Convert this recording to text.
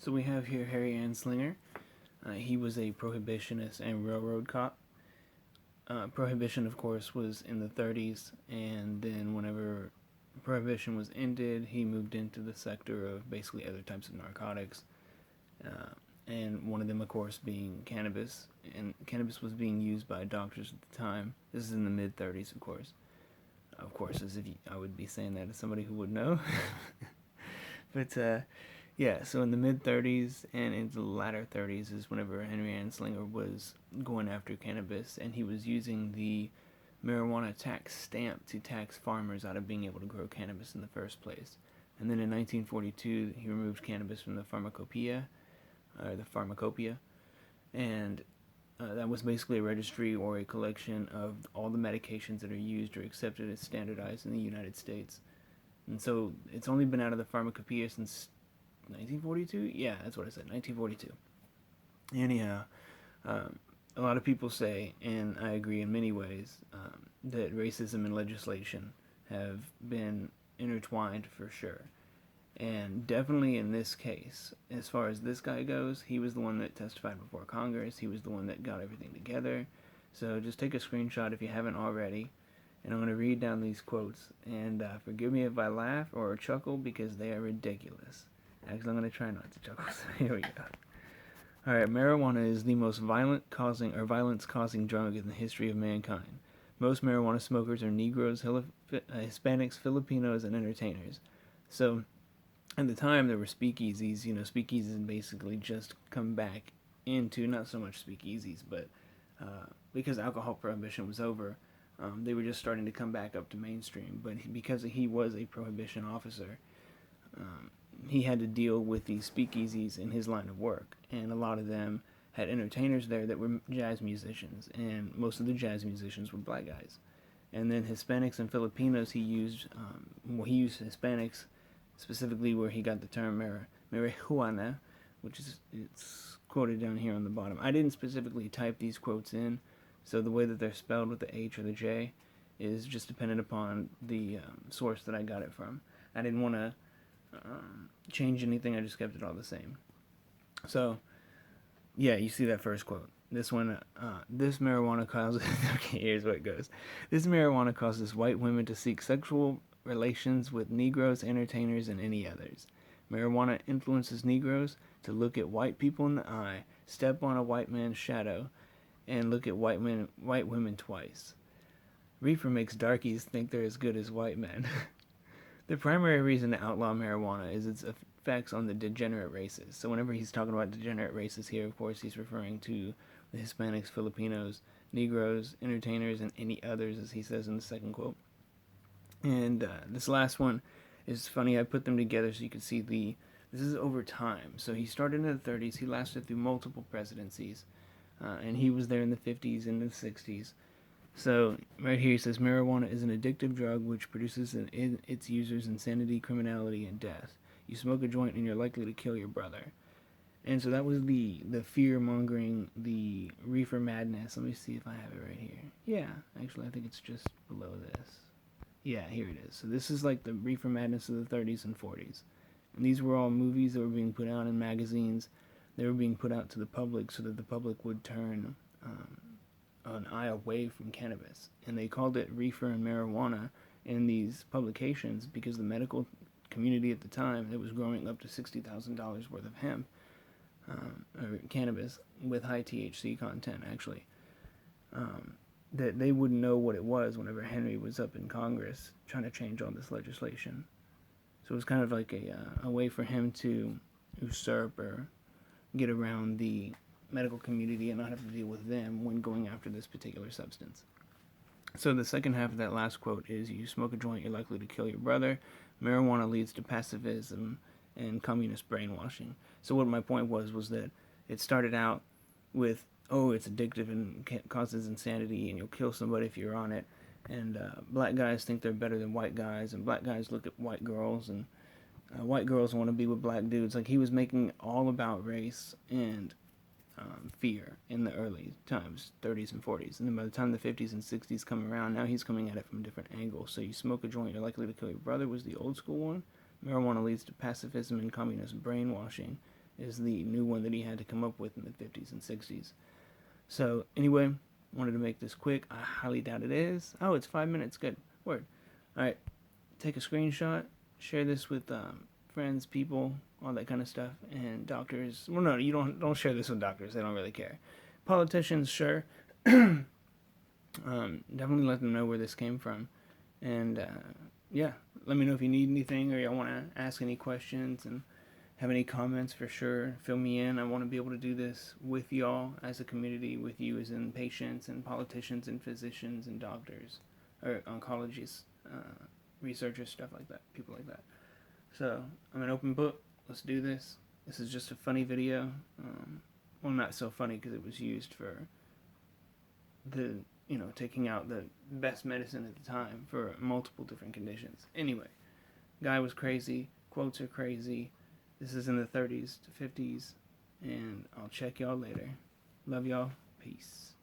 So we have here Harry Anslinger. He was a prohibitionist and railroad cop. Prohibition, of course, was in the 30s, and then whenever prohibition was ended, he moved into the sector of basically other types of narcotics, and one of them, of course, being cannabis. And cannabis was being used by doctors at the time. This is in the mid 30s, of course. Of course, as if I would be saying that as somebody who would know. But yeah, so in the mid 30s and into the latter 30s is whenever Henry Anslinger was going after cannabis, and he was using the marijuana tax stamp to tax farmers out of being able to grow cannabis in the first place. And then in 1942, he removed cannabis from the pharmacopoeia, and that was basically a registry or a collection of all the medications that are used or accepted as standardized in the United States. And so it's only been out of the pharmacopoeia since 1942? Yeah, that's what I said, 1942. Anyhow, a lot of people say, and I agree in many ways, that racism and legislation have been intertwined for sure. And definitely in this case, as far as this guy goes, he was the one that testified before Congress. He was the one that got everything together. So just take a screenshot if you haven't already. And I'm going to read down these quotes. And forgive me if I laugh or chuckle because they are ridiculous. Actually, I'm going to try not to chuckle. So here we go. Alright, marijuana is the most violence-causing drug in the history of mankind. Most marijuana smokers are Negroes, Hispanics, Filipinos, and entertainers. So, at the time, there were speakeasies. Speakeasies basically just come back into, not so much speakeasies, but because alcohol prohibition was over, they were just starting to come back up to mainstream. But because he was a prohibition officer, he had to deal with these speakeasies in his line of work, and a lot of them had entertainers there that were jazz musicians, and most of the jazz musicians were black guys. And then Hispanics and Filipinos, he used Hispanics specifically where he got the term marijuana, which is it's quoted down here on the bottom. I didn't specifically type these quotes in, so the way that they're spelled with the H or the J is just dependent upon the source that I got it from. I didn't want to change anything. I just kept it all the same. So, yeah, you see that first quote. This one, this marijuana causes, okay, here's what it goes. This marijuana causes white women to seek sexual relations with Negroes, entertainers, and any others. Marijuana influences Negroes to look at white people in the eye, step on a white man's shadow, and look at white women twice. Reefer makes darkies think they're as good as white men. The primary reason to outlaw marijuana is its effects on the degenerate races. So whenever he's talking about degenerate races here, of course, he's referring to the Hispanics, Filipinos, Negroes, entertainers, and any others, as he says in the second quote. And this last one is funny. I put them together so you can see this is over time. So he started in the 30s. He lasted through multiple presidencies. And he was there in the 50s and the 60s. So right here he says marijuana is an addictive drug which produces in its users insanity, criminality, and death. You smoke a joint and you're likely to kill your brother. And so that was the fear mongering, the reefer madness. Let me see if I have it right here. Yeah, actually I think it's just below this. Yeah, here it is. So this is like the reefer madness of the 30s and 40s. And these were all movies that were being put out in magazines. They were being put out to the public so that the public would turn an eye away from cannabis. And they called it reefer and marijuana in these publications because the medical community at the time, it was growing up to $60,000 worth of hemp, or cannabis, with high THC content, actually. That they wouldn't know what it was whenever Henry was up in Congress trying to change all this legislation. So it was kind of like a way for him to usurp or get around the medical community and not have to deal with them when going after this particular substance. So the second half of that last quote is, you smoke a joint, you're likely to kill your brother. Marijuana leads to pacifism and communist brainwashing. So what my point was that it started out with, oh, it's addictive and causes insanity and you'll kill somebody if you're on it. And black guys think they're better than white guys, and black guys look at white girls, and white girls want to be with black dudes. Like, he was making all about race and fear in the early times, 30s and 40s. And then by the time the 50s and 60s come around, now he's coming at it from different angles. So you smoke a joint, you're likely to kill your brother was the old school one. Marijuana leads to pacifism and communist brainwashing. is the new one that he had to come up with in the 50s and 60s. So anyway, wanted to make this quick. I highly doubt it is. Oh, it's 5 minutes. Good. Word. All right. Take a screenshot. Share this with friends, people, all that kind of stuff, and doctors. Well, no, you don't share this with doctors. They don't really care. Politicians, sure. Definitely let them know where this came from, and yeah, let me know if you need anything or y'all want to ask any questions and have any comments. For sure, fill me in. I want to be able to do this with y'all as a community, with you as in patients and politicians and physicians and doctors or oncologists, researchers, stuff like that, people like that. So I'm an open book. Let's do this. This is just a funny video. Well, not so funny because it was used for the, taking out the best medicine at the time for multiple different conditions. Anyway, guy was crazy. Quotes are crazy. This is in the 30s to 50s. And I'll check y'all later. Love y'all. Peace.